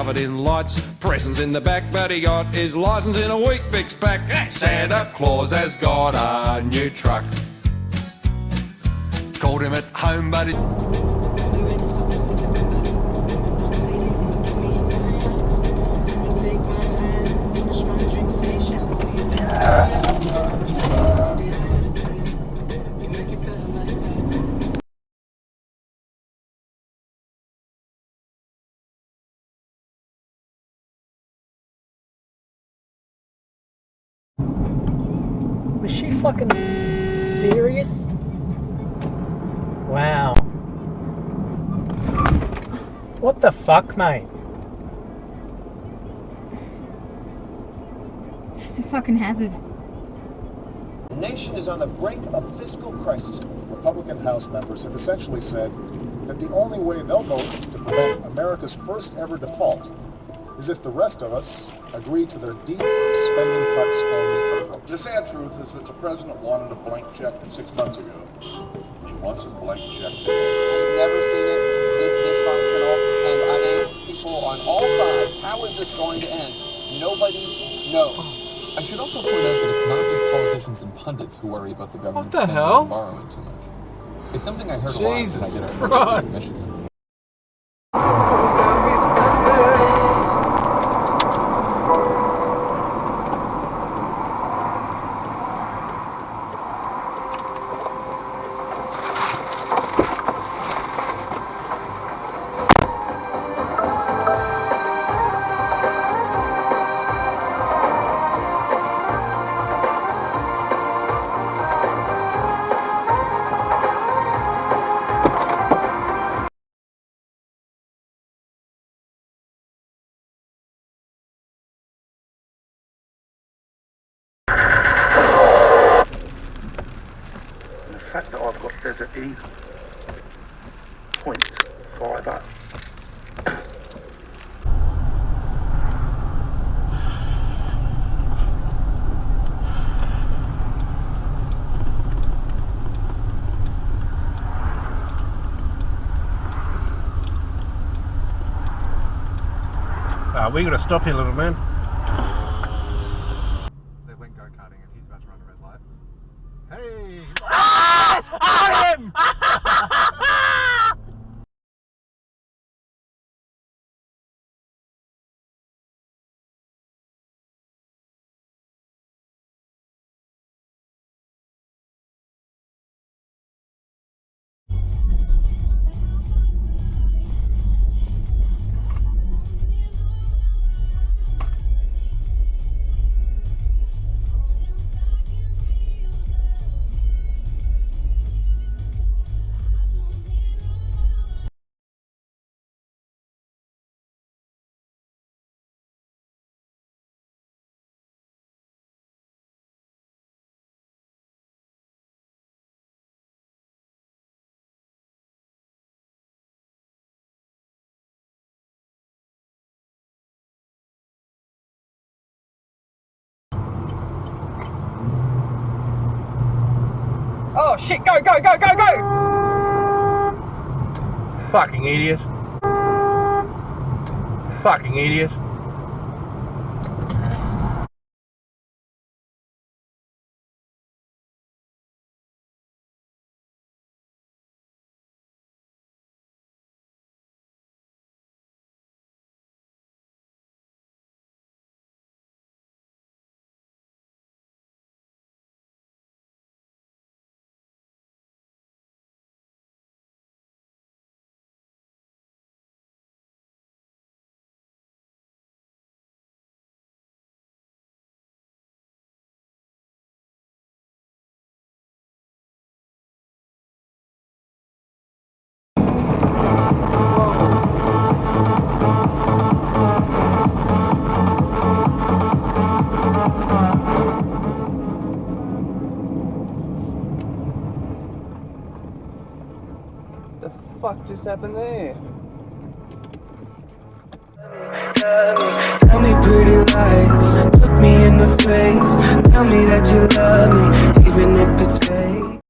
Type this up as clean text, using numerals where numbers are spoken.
covered in lights. Presents in the back, but he got his license in a Weet-Bix pack. Santa Claus has got a new truck. Called him at home, but it... Was she fucking serious? Wow. What the fuck, mate? She's a fucking hazard. The nation is on the brink of fiscal crisis. Republican House members have essentially said that the only way they'll vote to prevent America's first ever default is if the rest of us agree to their deep spending cuts only approach. The sad truth is that the president wanted a blank check 6 months ago. He wants a blank check today. I've never seen it this dysfunctional, and I asked people on all sides, how is this going to end? Nobody knows. I should also point out that it's not just politicians and pundits who worry about the government spending hell? and borrowing too much. It's something I heard Jesus a lot when I get out of Christ. Michigan. The fact that I've got Desert Eagle .58. We gotta stop here, little man. They went go-karting and he's about to run a red light. Hey! I am! Oh shit, go, go, go, go, go! Fucking idiot. Fucking idiot. The fuck just happened there? Tell me pretty lies, look me in the face. Tell me that you love me, even if it's fake.